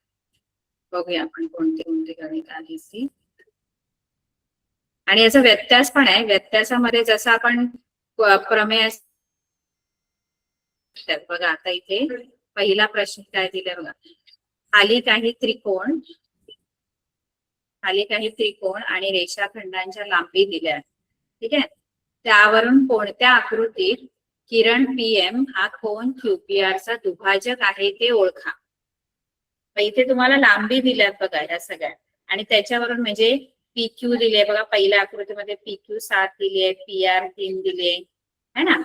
[SPEAKER 1] बघूया आपण कोणती कोणती गणित आहे ती. आणि याचा व्यत्यास पण आहे. व्यत्यासामध्ये जसं आपण प्रमेय बघा आता इथे पहिला प्रश्न काय दिलाय बघा. खाली काही त्रिकोण आणि रेषाखंडांच्या लांबी दिल्या आहेत. ठीक आहे. त्यावरून कोणत्या आकृतीत किरण PM हा कोन QPR चा दुभाजक आहे ते ओळखा. इथे तुम्हाला लांबी दिल्यात बघा या सगळ्या आणि त्याच्यावरून म्हणजे PQ दिले बघा. पहिल्या आकृतीमध्ये PQ 7 दिले, PR 3 दिले है ना,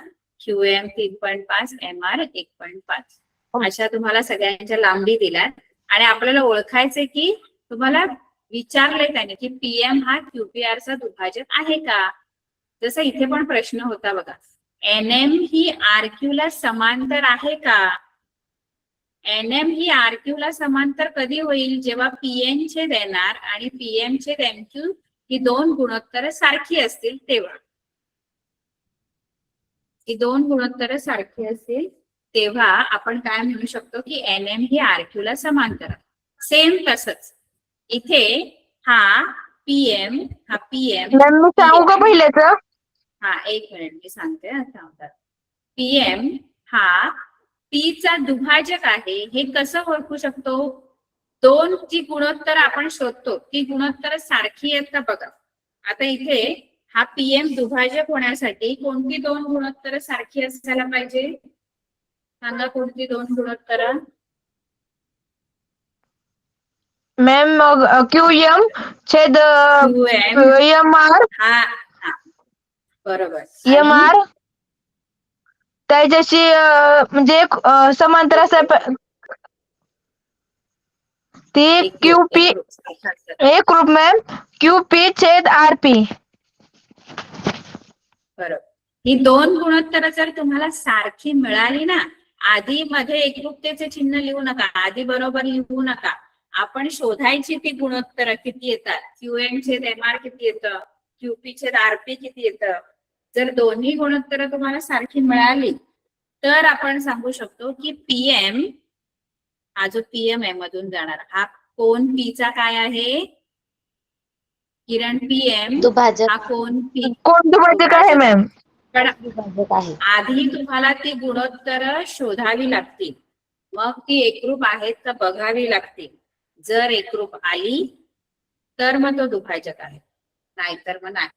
[SPEAKER 1] QM 3.5, MR 1.5 अशा तुम्हाला सगळ्यांच्या लांबी दिल्यात. आणि आपल्याला ओळखायचे की तुम्हाला विचारले त्याने की PM हा QPR चा दुभाजक आहे का. जसं इथे पण प्रश्न होता बघा, NM ही RQ ला समांतर आहे का. NM ही RQ ला समांतर कधी होईल, जेव्हा PN छेद NR आणि PM छेद MQ ही दोन गुणोत्तर सारखी असतील तेव्हा. ही दोन गुणोत्तर सारखी असतील तेव्हा आपण काय म्हणू शकतो की NM ही RQ ला समांतर आहे. सेम तसंच इथे हा PM
[SPEAKER 2] मॅम मी सांगू का पहिल्याच?
[SPEAKER 1] हा एक मिनिट मी सांगते आता. PM हा P चा दुभाजक आहे हे कसं ओळखू शकतो. दोन जी गुणोत्तर आपण शोधतो ती गुणोत्तर सारखी आहेत का बघा. आता इथे हा PM दुभाजक होण्यासाठी कोणती दोन गुणोत्तर सारखी असायला पाहिजे सांगा. कोणती दोन गुणोत्तर?
[SPEAKER 2] मॅम मग QM छेद
[SPEAKER 1] QM
[SPEAKER 2] MR
[SPEAKER 1] हा बरोबर.
[SPEAKER 2] MR त्याच्याशी म्हणजे समांतर असायला ती QP एक रूप मॅम QP छेद RP.
[SPEAKER 1] बरोबर. ही दोन गुणोत्तर जर तुम्हाला सारखी मिळाली ना, आधी मध्ये एकरूपतेचे चिन्ह लिहू नका, आधी बरोबर लिहू नका. आपण शोधायची ती गुणोत्तर किती येतात, QM छेद MR किती येतं, QP छेद RP किती येतं. जर दोन्ही गुणोत्तर तुम्हाला सारखी मिळाली तर आपण सांगू शकतो की PM, हा जो PM आहे मधून जाणार, हा कोन P चा काय आहे किरण, PM
[SPEAKER 3] दुभाजक.
[SPEAKER 1] हा कोन P
[SPEAKER 2] कोण दुभाजक आहे मॅम?
[SPEAKER 1] पण
[SPEAKER 3] दुभाजक आहे.
[SPEAKER 1] आधी तुम्हाला ती गुणोत्तर शोधावी लागतील, मग ती एकरूप आहेत का बघावी लागतील. जर एकरूप आली तर मग तो दुभाजक आहे, नाहीतर मग नाही.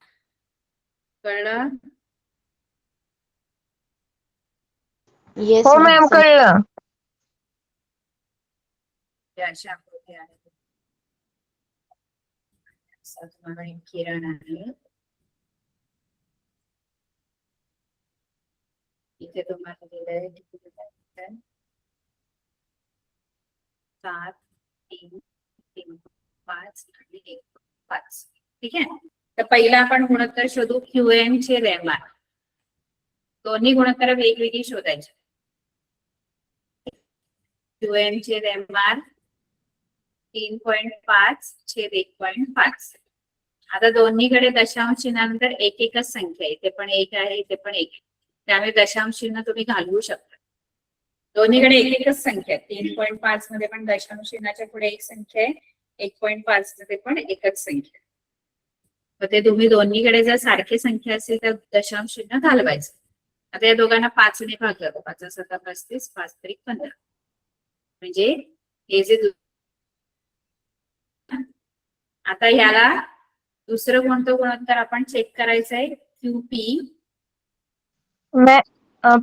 [SPEAKER 1] कळलं?
[SPEAKER 3] येस
[SPEAKER 2] हो मॅम, कळलं.
[SPEAKER 1] हे अशा आकृती आहेत. असा तुम्हाला एक किरण आहे, इथे तुम्हाला दिलंय 7 3 3 5 आणि 1 5. ठीक आहे. तर पहिला आपण गुणोत्तर शोधू QM छेद MR. दोन्ही गुणोत्तर वेगवेगळी शोधायची. QM छेद MR 3.5 छेद 1.5. आता दोन्हीकडे दशांश चिन्हानंतर एक एकच संख्या आहे, इथे पण एक आहे, इथे पण एक, त्यामुळे दशांश चिन्ह तुम्ही घालवू शकता. दोन्हीकडे एक एकच संख्या आहे. 3.5 मध्ये पण दशांश चिन्हाच्या पुढे एक संख्या आहे, 1.5 मध्ये पण एकच संख्या आहे. तर ते तुम्ही दोन्हीकडे जर सारखी संख्या असेल तर दशांश चिन्ह घालवायचं. आता या दोघांना 5 ने भागलं, 5 7 35, 5 3 15. म्हणजे हे जे आता ह्याला दुसरं कोणतं गुणोत्तर आपण चेक करायचंय, QP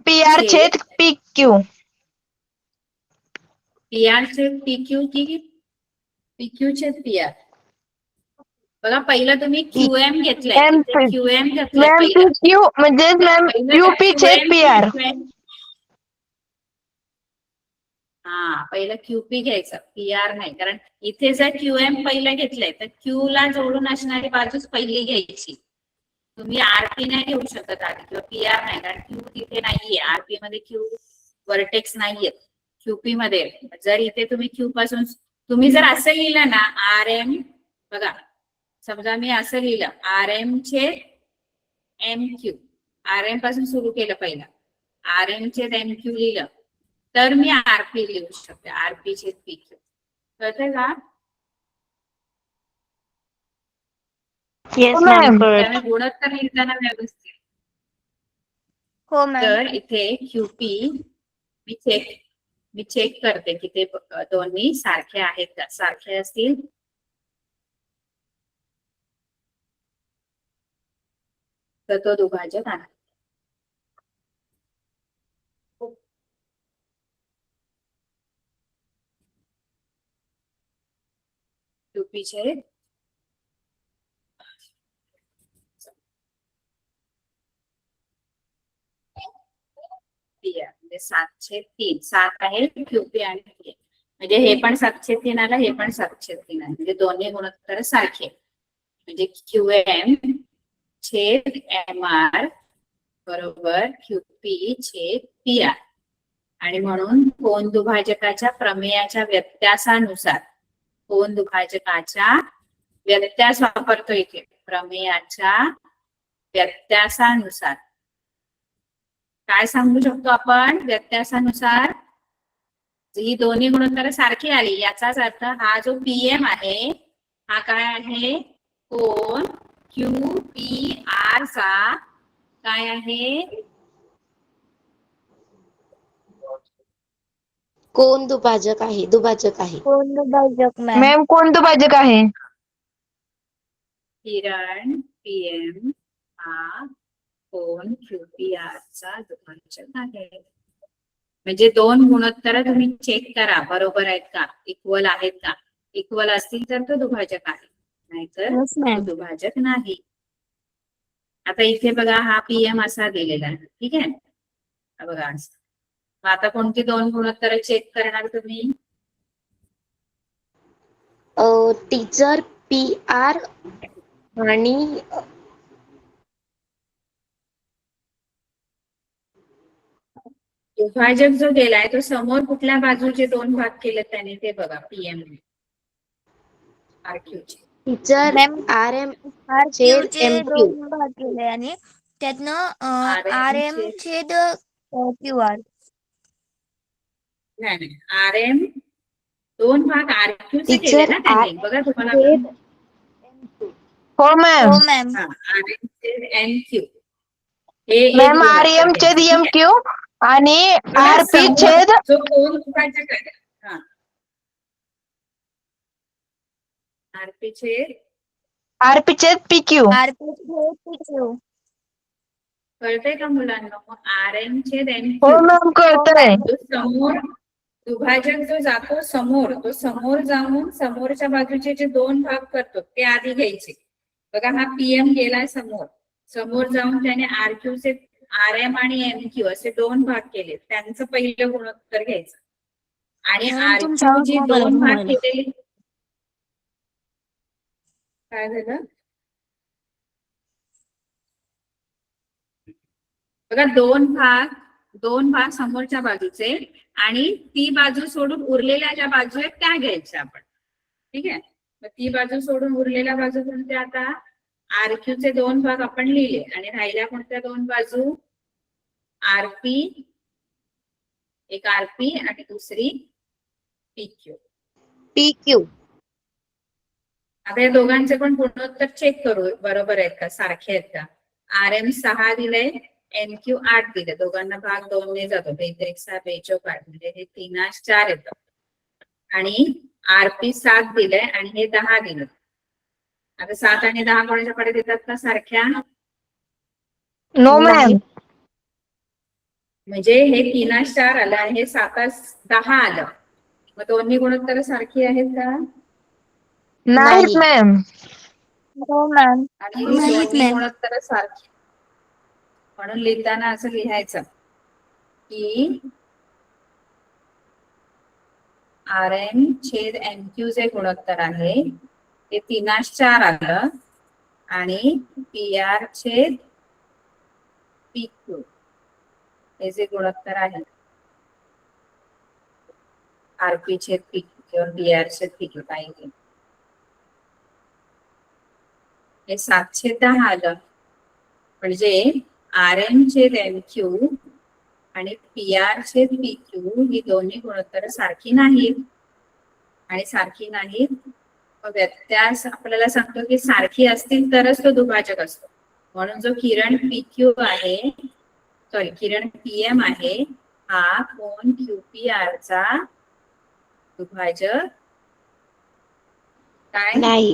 [SPEAKER 2] PR छेद PQ.
[SPEAKER 1] PR छेद PQ की PQ छेद PR. बघा पहिलं तुम्ही QM घेतलंय, QM घेतलंय
[SPEAKER 2] मॅम
[SPEAKER 1] पहिलं.
[SPEAKER 2] PQ म्हणजे मॅम QP छेद PR.
[SPEAKER 1] हा, पहिलं QP घ्यायचं, PR नाही. कारण इथे जर QM पहिलं घेतलंय तर Q ला जोडून असणारी बाजूच पहिली घ्यायची. तुम्ही RP नाही घेऊ शकत आधी किंवा PR नाही, कारण Q तिथे नाहीये. RP मध्ये Q वर्टेक्स नाहीयेत, QP मध्ये. जर इथे तुम्ही Q पासून तुम्ही जर असं लिहिलं ना RM, बघा समजा मी असं लिहिलं RM छेद MQ, RM पासून सुरू केलं पहिलं, RM छेद MQ लिहिलं तर मी RP लिहू शकते, RP छेद PQ. कळतंय का?
[SPEAKER 3] Yes
[SPEAKER 2] ma'am.
[SPEAKER 3] मॅम.
[SPEAKER 1] त्यामुळे गुणोत्तर लिहिताना व्यवस्थित.
[SPEAKER 5] हो मॅम.
[SPEAKER 1] तर इथे QP मी चेक करते की ते दोन्ही सारखे आहेत का. सारखे असतील तर तो दुभाजक आहे. QP छेद PR म्हणजे 7/3. 7 आहे QP आणि PR. म्हणजे हे पण 7/3 आलं, हे पण 7/3 आहे. म्हणजे दोन्ही गुणोत्तर सारखे. म्हणजे QM छेद MR बरोबर QP छेद PR. आणि म्हणून कोन दुभाजकाच्या प्रमेयाच्या व्यत्यासानुसार, कोन दुभाजकाच्या व्यत्यास वापरतो इथे, प्रमेयाच्या व्यत्यासानुसार काय सांगू शकतो आपण व्यत्यासानुसार, ही दोन्ही गुणोत्तर सारखी आली याचाच अर्थ हा जो PM आहे हा काय आहे, कोन QPR चा काय आहे,
[SPEAKER 3] कोण दुभाजक आहे, दुभाजक आहे.
[SPEAKER 5] कोण दुभाजक मॅम?
[SPEAKER 2] मॅम कोण दुभाजक आहे?
[SPEAKER 1] किरण PM हा कोन QPR चा दुभाजक आहे. म्हणजे दोन गुणोत्तर तुम्ही चेक करा बरोबर आहेत का, इक्वल आहेत का. इक्वल असतील तर तो दुभाजक आहे, नाहीतर
[SPEAKER 5] Yes, ma'am.
[SPEAKER 1] तो दुभाजक नाही. आता इथे बघा हा PM असा दिलेला आहे, ठीक आहे. हा बघा असं. मग आता कोणती दोन गुणोत्तर चेक करणार तुम्ही?
[SPEAKER 3] टीचर PR आणि
[SPEAKER 1] दुभाजक जो गेलाय तो समोर कुठल्या बाजूचे दोन भाग केले त्याने ते बघा पीएम आरक्यूचे.
[SPEAKER 3] टीचर
[SPEAKER 5] मॅम
[SPEAKER 3] RM
[SPEAKER 5] आर
[SPEAKER 3] छेद
[SPEAKER 5] क्यू चे
[SPEAKER 3] MQ.
[SPEAKER 5] दोन भाग केले आणि त्यातनं आर एम
[SPEAKER 1] चे
[SPEAKER 5] छेद क्यू आर.
[SPEAKER 1] नाही आर एम दोन भाग आरक्यूचे केले
[SPEAKER 3] टीचर
[SPEAKER 1] ना त्यांनी,
[SPEAKER 3] RM
[SPEAKER 1] बघा तुम्हाला
[SPEAKER 3] छेद MQ.
[SPEAKER 2] हो मॅम.
[SPEAKER 5] हो मॅम.
[SPEAKER 1] आर एम छेद एन क्यू हे एक
[SPEAKER 2] मॅम
[SPEAKER 1] गुणोत्तर
[SPEAKER 2] REM छेद
[SPEAKER 1] घ्यायचं, ठीक आहे?
[SPEAKER 2] MQ आणि
[SPEAKER 1] बघा,
[SPEAKER 2] RP
[SPEAKER 1] समोर
[SPEAKER 2] छेद
[SPEAKER 1] जो कोण दुभाजक आहे आरपी छेद
[SPEAKER 2] RP छेद PQ.
[SPEAKER 5] आर क्यू छेद क्यू.
[SPEAKER 1] कळतंय का मुलांना? आर एम छेद एन
[SPEAKER 2] हो
[SPEAKER 1] क्यू
[SPEAKER 2] मॅम कळतंय.
[SPEAKER 1] जो समोर दुभाजक जो जातो समोर, तो समोर जाऊन समोरच्या बाजूचे जे दोन भाग करतो ते आधी घ्यायचे. बघा हा पीएम गेलाय समोर, समोर जाऊन त्याने आरक्यू चे आर एम आणि एन क्यू असे दोन भाग केले, त्यांचं पहिलं गुणोत्तर घ्यायचं. आणि
[SPEAKER 5] मॅडम तुमचा
[SPEAKER 1] आरक्यू
[SPEAKER 5] आवाज
[SPEAKER 1] जी
[SPEAKER 5] मोबाईल
[SPEAKER 1] दोन भाग
[SPEAKER 5] मोबाईल.
[SPEAKER 1] केलेली, काय झालं बघा, दोन भाग समोरच्या बाजूचे आणि ती बाजू सोडून उरलेल्या ज्या बाजू आहेत त्या घ्यायच्या आपण, ठीक आहे? मग ती बाजू सोडून उरलेल्या बाजू कोणत्या? आता आरक्यू चे दोन भाग आपण लिहिले आणि राहिल्या कोणत्या दोन बाजू? आरपी, एक आरपी आणि दुसरी पीक्यू.
[SPEAKER 3] PQ.
[SPEAKER 1] आता या दोघांचे पण गुणोत्तर चेक करू, बरोबर आहेत का, सारखे आहेत का? आर एम 6 दिले, एनक्यू 8 दिले, दोघांना भाग 2 ने जातो, 2 बेचोक 8 म्हणजे हे 3-4 येतं. आणि आरपी 7 दिले आणि हे 10 दिले. आता 7 आणि 10 कोणाच्याकडे देतात का सारख्या?
[SPEAKER 2] No ma'am.
[SPEAKER 1] म्हणजे हे 3-4 आलं आणि हे 7-10 आलं, मग दोन्ही गुणोत्तर सारखी आहेत का?
[SPEAKER 2] नाहीत मॅम.
[SPEAKER 5] हो मॅम.
[SPEAKER 1] आणि
[SPEAKER 5] नाहीत
[SPEAKER 1] दोन्ही
[SPEAKER 5] मॅम.
[SPEAKER 1] गुणोत्तर सारखी, म्हणून लिहिताना असं लिहायचं की आर एम छेद एनक्यू जे गुणोत्तर आहे ते 3-4 आलं आणि पी आर छेद PQ हे जे गुणोत्तर आहे आरपी छेद PQ किंवा PR छेद PQ काही हे 7/10 आलं. म्हणजे आर एम छेद एनक्यू आणि PR छेद PQ ही दोन्ही गुणोत्तर सारखी नाहीत. आणि सारखी नाहीत, व्यत्यास आपल्याला सांगतो की सारखी असतील तरच तो दुभाजक असतो. म्हणून जो किरण PQ आहे, सॉरी किरण PM आहे, हा कोन QPR चा दुभाजक काय?
[SPEAKER 3] नाही.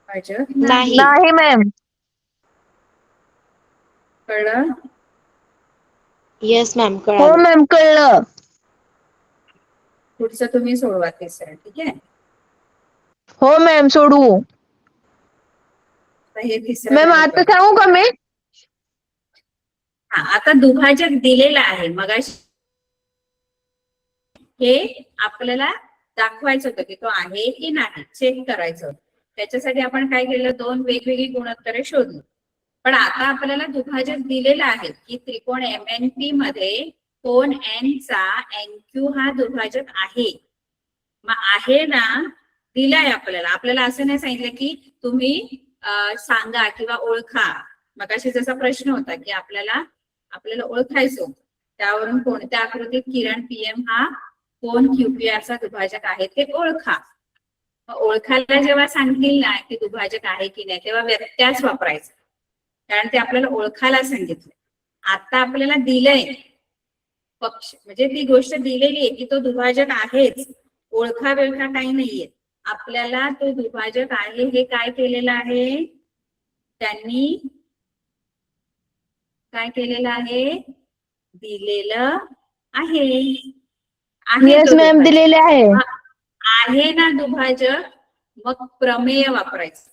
[SPEAKER 1] दुभाजक
[SPEAKER 3] नाही.
[SPEAKER 2] नाही मॅम.
[SPEAKER 1] कळलं?
[SPEAKER 3] येस मॅम,
[SPEAKER 2] हो
[SPEAKER 3] कळालं.
[SPEAKER 2] मॅम कळलं.
[SPEAKER 1] पुढचं तुम्ही सोडवा तिसरं, ठीक आहे?
[SPEAKER 2] हो मॅम सोडवू.
[SPEAKER 1] आता हे तिसरं
[SPEAKER 2] मॅम
[SPEAKER 1] गणित
[SPEAKER 2] आता
[SPEAKER 1] बघा.
[SPEAKER 2] सांगू का मी?
[SPEAKER 1] हा, आता दुभाजक दिलेला आहे, मगाशी हे आपल्याला दाखवायचं होतं की तो आहे की नाही, चेक करायचं होतं. त्याच्यासाठी आपण काय केलं, दोन वेगवेगळी गुणोत्तरे शोधली. पण आता आपल्याला दुभाजक दिलेला आहे की त्रिकोण MNP मध्ये कोन N चा NQ हा दुभाजक आहे. मग आहे ना, दिलाय आपल्याला असं नाही सांगितलं की तुम्ही सांगा किंवा ओळखा. मगाशी जसा प्रश्न होता की आपल्याला ओळखायचं त्यावरून कोणत्या आकृतीत किरण PM हा कोन QPR चा दुभाजक आहे ते ओळखा. ओळखायला जेव्हा सांगतील ना की दुभाजक आहे की नाही, तेव्हा व्यत्यास वापरायचा, कारण ते आपल्याला ओळखायला सांगितलं. आता आपल्याला दिलंय पक्ष, म्हणजे ती गोष्ट दिलेली आहे की तो दुभाजक आहेच, ओळखा वेळखा काही नाहीये. आपल्याला तो दुभाजक आहे हे काय केलेलं आहे, त्यांनी काय केलेलं आहे, दिलेलं आहे.
[SPEAKER 2] येस
[SPEAKER 1] तो
[SPEAKER 2] मॅम
[SPEAKER 1] दुभाजक
[SPEAKER 2] दिलेले आहे.
[SPEAKER 1] आहे ना दुभाजक, मग प्रमेय वापरायचं,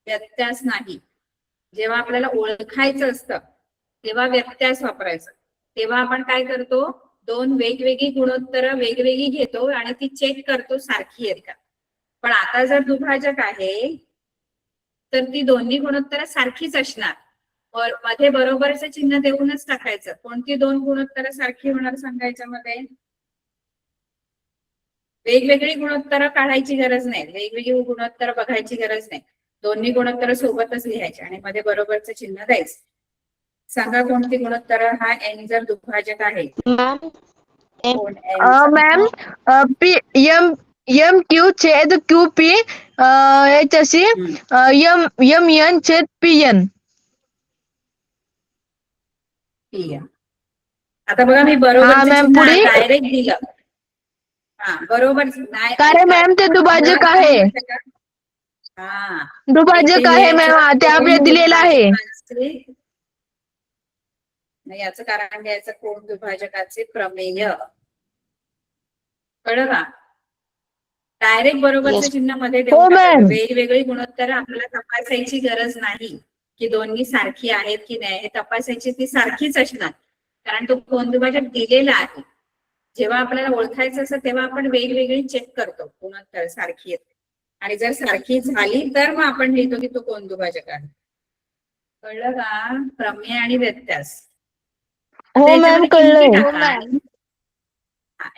[SPEAKER 1] व्यत्यास नाही. जेव्हा आपल्याला ओळखायचं असतं तेव्हा व्यत्यास वापरायचं. तेव्हा आपण काय करतो, दोन वेगवेगळी गुणोत्तर वेगवेगळी घेतो आणि ती चेक करतो सारखी आहेत का. पण आता जर दुभाजक आहे तर ती दोन्ही गुणोत्तर सारखीच असणार, मध्ये बरोबरचं चिन्ह देऊनच टाकायचं. कोणती दोन गुणोत्तर सारखी होणार सांगा याच्यामध्ये? वेगवेगळी गुणोत्तर काढायची गरज नाही, वेगवेगळी गुणोत्तर बघायची गरज नाही. दोन्ही गुणोत्तर सोबतच लिहायचे आणि मध्ये बरोबरचं चिन्ह द्यायचं. सांगा कोणती गुणोत्तर? हा एन जर दुभाजक आहे,
[SPEAKER 3] मॅम
[SPEAKER 1] कोण n
[SPEAKER 2] ma'am P M M Q छेद क्यू पी याच्याशी एम एम एन छेद पी एन.
[SPEAKER 1] आता बघा मी
[SPEAKER 2] हा,
[SPEAKER 1] बरोबरचं
[SPEAKER 2] मॅम,
[SPEAKER 1] चिन्ह
[SPEAKER 2] पुढे?
[SPEAKER 1] डायरेक्ट दिलं. हा बरोबर नाही
[SPEAKER 2] काय रे मॅम, ते दुभाजक
[SPEAKER 1] मुळात काय
[SPEAKER 2] आहे.
[SPEAKER 1] माहितीये का? हा
[SPEAKER 2] दुभाजक
[SPEAKER 1] इथे
[SPEAKER 2] आहे
[SPEAKER 1] लिहायचं
[SPEAKER 2] मॅम, ते
[SPEAKER 1] कोण
[SPEAKER 2] आपल्याला दिलेलं आहे.
[SPEAKER 1] दुभाजकाचे- नाही, याचं कारण घ्यायचं कोण दुभाजकाचे प्रमेय. कळलं का? डायरेक्ट बरोबरचं
[SPEAKER 3] Yes.
[SPEAKER 1] चिन्ह मध्ये
[SPEAKER 2] हो,
[SPEAKER 1] देऊन टाकायचं.
[SPEAKER 2] मॅम.
[SPEAKER 1] वेगवेगळी गुणोत्तर आपल्याला तपासायची गरज नाही की दोन्ही सारखी आहेत की नाही. हे तपासायची ती सारखीच असणार, कारण तो कोण दुभाजक दिलेला आहे. जेव्हा आपल्याला ओळखायचं असतं तेव्हा आपण वेगवेगळी चेक करतो गुणोत्तर सारखी आहेत, आणि जर सारखी झाली तर मग आपण लिहितो की तो कोण दुभाजक आहे. कळलं का? प्रमेय आणि व्यत्यास.
[SPEAKER 2] हो मॅम, कळलंय.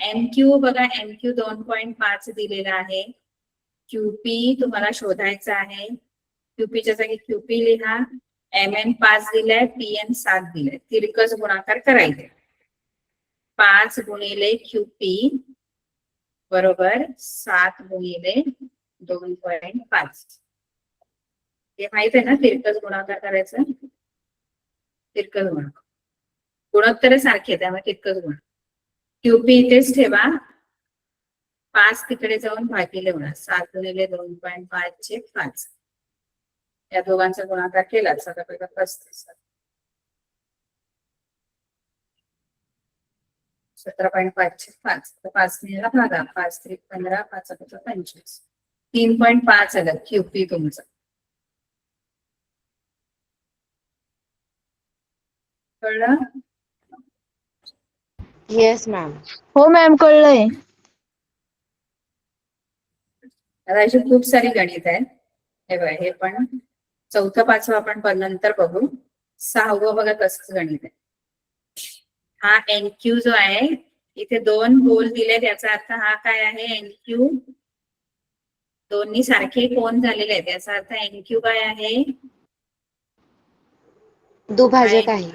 [SPEAKER 1] MQ बघा, MQ 2.5 दिलेला आहे. QP तुम्हाला शोधायचा आहे. QP च्या जागी QP लिहा. MN 5 दिलाय, PN 7 दिलाय. तिरकस गुणाकार करायचे. 5 गुणिले QP बरोबर 7 गुणिले 2.5. हे माहित आहे ना तिरकस गुणाकार करायचं? तिरकस गुणाकार गुणोत्तर सारखे आहे त्यामुळे तिरकस गुणाकार. QP इथेच ठेवा, 5 तिकडे जाऊन भागिले होणार. 7 गुणिले 2.5 चे 5. या दोघांचा गुणाकार केला 35. 17.5 चे 5. 5 ने भागा. 5 3 15, 5 25. 3.5 आलं QP तुमचं. कळलं?
[SPEAKER 3] Yes ma'am.
[SPEAKER 2] हो मॅम, कळलंय.
[SPEAKER 1] आता अशी खूप सारी गणित आहेत. हे बघा, हे पण 4थं 5वं आपण नंतर बघू. 6वं बघा तसंच गणित आहे. हा NQ जो आहे, इथे 2 गोल दिले, त्याचा अर्थ हा काय आहे? NQ दोन्ही सारखे कोण झालेले आहेत, याचा अर्थ NQ काय आहे?
[SPEAKER 3] दुभाजक आहे.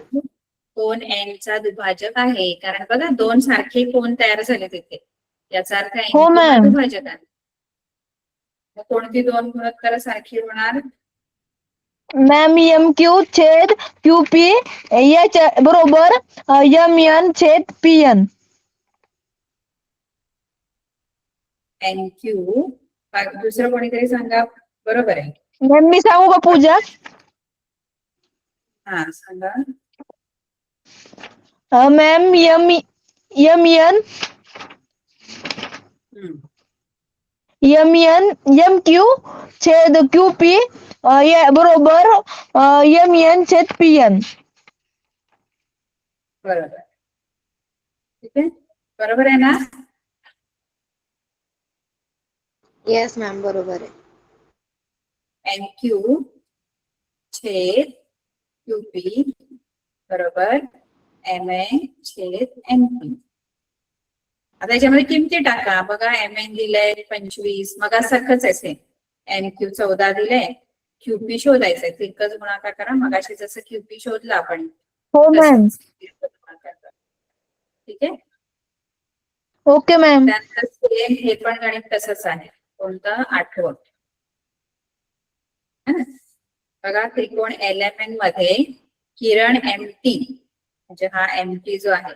[SPEAKER 1] कोण N चा दुभाजक आहे. कारण बघा 2 सारखे कोण तयार झाले तिथे, याचा अर्थ
[SPEAKER 2] हो
[SPEAKER 1] NQ हा
[SPEAKER 2] मॅम.
[SPEAKER 1] दुभाजक आहे. मग कोणती दोन गुणोत्तर सारखी होणार?
[SPEAKER 2] मॅम एम क्यू छेद क्यू पी याच्या बरोबर एम एन छेद पी एन.
[SPEAKER 1] NQ. दुसरं कोणीतरी सांगा. बरोबर आहे.
[SPEAKER 2] मॅम, मी सांगू का पूजा?
[SPEAKER 1] हा सांगा.
[SPEAKER 2] Ma'am M M N M N M Q छेद क्यू पी बरोबर एम एन छेद पी एन.
[SPEAKER 1] बरोबर. ठीक आहे, बरोबर आहे ना?
[SPEAKER 3] येस मॅम, बरोबर आहे.
[SPEAKER 1] NQ छेद QP बरोबर MN छेद NP. आता याच्यामध्ये किमती टाका. बघा, MN दिलंय 25, मग सारखंच आहे. NQ 14 दिलंय. QP शोधायचंय, तिरकस गुणाकार करा. मगाशी जसं QP शोधलं आपण
[SPEAKER 2] हो मॅम.
[SPEAKER 1] तसंच तिरकस गुणाकार करा. ठीक आहे.
[SPEAKER 2] Okay ma'am.
[SPEAKER 1] त्यानंतर सेम हे पण गणित तसंच आहे. कोणतं? 8वं. बघा, त्रिकोण LMN मध्ये किरण MT, म्हणजे हा MT जो आहे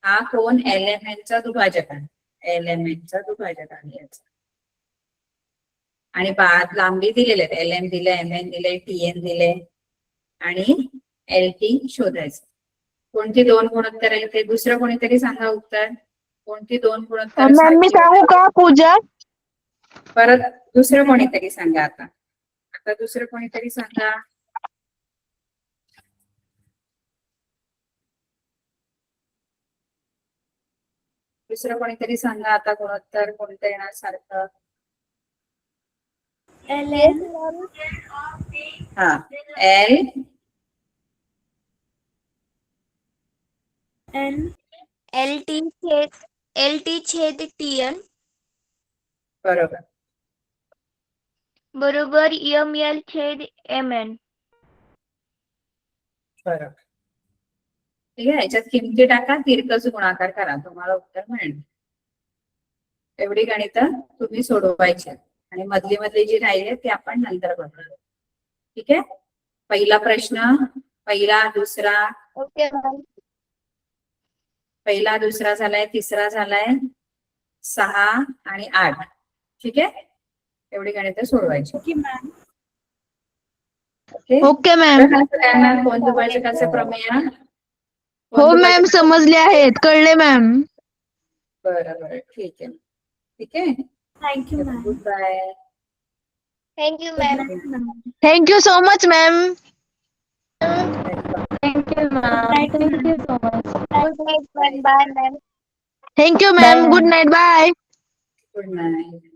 [SPEAKER 1] हा कोण LMN चा दुभाजक आहे. LMN चा दुभाजक आहे याचा. आणि लांबी दिलेले आहेत. LM दिले, MN दिले, TN दिले, आणि LT शोधायचं. कोणती दोन गुणोत्तर आहे ते? दुसरं कोणीतरी सांगा उत्तर. कोणती दोन गुणोत्तर
[SPEAKER 2] मॅम, मी सांगू का पूजा?
[SPEAKER 1] परत दुसरं कोणीतरी सांगा. आता दुसरं कोणीतरी सांगा. दुसरं कोणीतरी सांगा आता गुणोत्तर कोणतं येणार सारखं? हा, L
[SPEAKER 5] LT छेद TN
[SPEAKER 1] बरोबर.
[SPEAKER 5] बरोबर ML छेद MN.
[SPEAKER 1] बरोबर. ठीक आहे, याच्यात किमती टाका, तिरकस गुणाकार करा, तुम्हाला उत्तर मिळेल. एवढी गणितं तुम्ही सोडवायची आणि मधली जी राहिली ती आपण नंतर बघू. ठीक आहे, पहिला प्रश्न, पहिला दुसरा
[SPEAKER 5] ओके मॅम.
[SPEAKER 1] पहिला दुसरा झालाय, तिसरा झालाय, 6 आणि 8. ठीक आहे, एवढी गणितं सोडवायची. Okay,
[SPEAKER 2] okay ma'am.
[SPEAKER 1] कळलं सगळ्यांना कोण दुभाजकाचे प्रमेय?
[SPEAKER 2] हो मॅम, समजले आहेत, कळले मॅम.
[SPEAKER 1] बरं, ठीक आहे. ठीक आहे,
[SPEAKER 4] thank you ma'am.
[SPEAKER 1] Good bye.
[SPEAKER 5] Thank you ma'am.
[SPEAKER 2] Thank you so much ma'am.
[SPEAKER 5] Good night ma'am. Bye ma'am.
[SPEAKER 2] Thank you ma'am. Good night. Bye.
[SPEAKER 1] Good night.